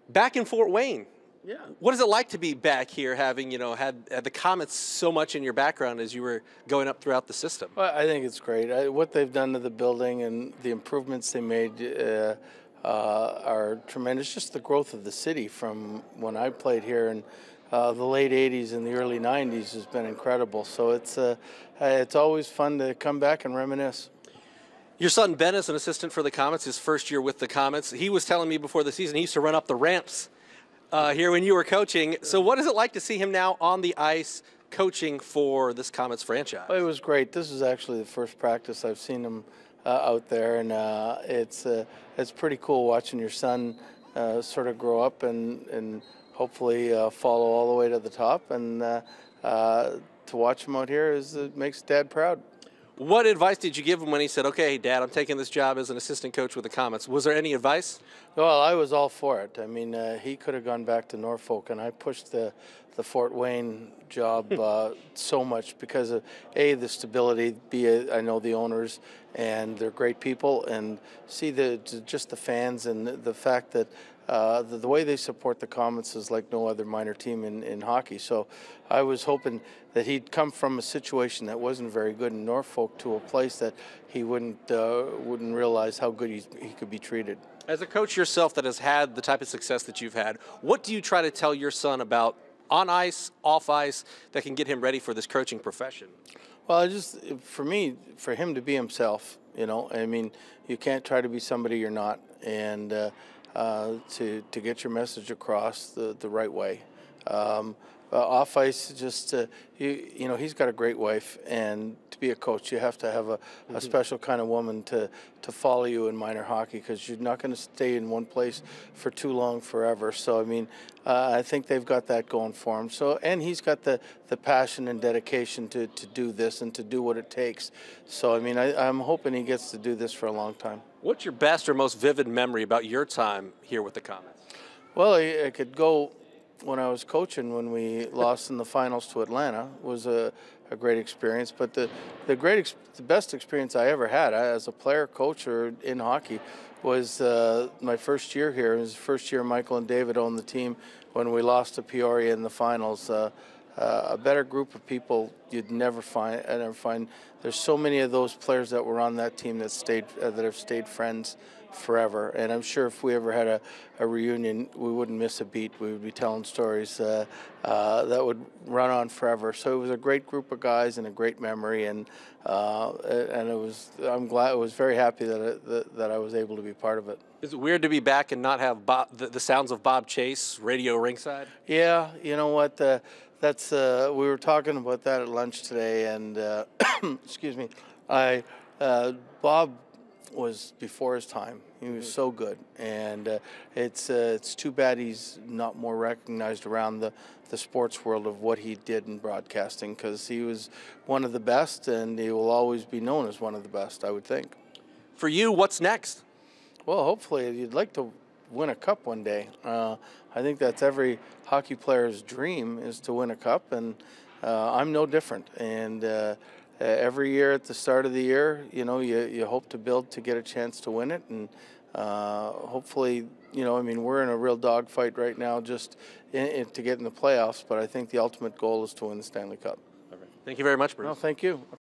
Back in Fort Wayne. Yeah. What is it like to be back here, having had the Komets so much in your background as you were going up throughout the system? Well, I think it's great. What they've done to the building and the improvements they made are tremendous. Just the growth of the city from when I played here in the late '80s and the early '90s has been incredible. So it's always fun to come back and reminisce. Your son Ben is an assistant for the Komets, his first year with the Komets. He was telling me before the season he used to run up the ramps here when you were coaching. So what is it like to see him now on the ice coaching for this Komets franchise? Well, it was great. This is actually the first practice I've seen him out there, and it's pretty cool watching your son sort of grow up and hopefully follow all the way to the top. And to watch him out here it makes Dad proud. What advice did you give him when he said, "Okay, Dad, I'm taking this job as an assistant coach with the Komets"? Was there any advice? Well, I was all for it. I mean, he could have gone back to Norfolk, and I pushed the Fort Wayne job so much because of the stability. I know the owners, and they're great people, and see just the fans and the fact that the way they support the Komets is like no other minor team in hockey. So I was hoping that he'd come from a situation that wasn't very good in Norfolk to a place that he wouldn't realize how good he could be treated. As a coach yourself that has had the type of success that you've had, what do you try to tell your son about on ice, off ice, that can get him ready for this coaching profession? Well, for him to be himself, I mean, you can't try to be somebody you're not, and to get your message across the right way. Off ice, he's got a great wife, and to be a coach, you have to have a special kind of woman to follow you in minor hockey, because you're not going to stay in one place for too long forever. So I mean, I think they've got that going for him. So, and he's got the passion and dedication to do this and to do what it takes. So I mean, I'm hoping he gets to do this for a long time. What's your best or most vivid memory about your time here with the Komets? Well, I could go when I was coaching when we lost in the finals to Atlanta. Was a great experience. But the best experience I ever had as a player, coach, or in hockey was my first year here. It was the first year Michael and David owned the team when we lost to Peoria in the finals. A better group of people you'd never find. There's so many of those players that were on that team that have stayed friends forever. And I'm sure if we ever had a reunion, we wouldn't miss a beat. We would be telling stories that would run on forever. So it was a great group of guys and a great memory. And I'm glad. I was very happy that I was able to be part of it. Is it weird to be back and not have the sounds of Bob Chase radio ringside? Yeah, you know what? We were talking about that at lunch today, and excuse me, Bob was before his time. He was so good, and it's too bad he's not more recognized around the sports world of what he did in broadcasting, because he was one of the best, and he will always be known as one of the best, I would think. For you, what's next? Well, hopefully you'd like to win a cup one day. I think that's every hockey player's dream, is to win a cup, and I'm no different. And every year at the start of the year, you hope to build to get a chance to win it, and hopefully, I mean, we're in a real dogfight right now just to get in the playoffs, but I think the ultimate goal is to win the Stanley Cup. Thank you very much, Bruce. No, thank you.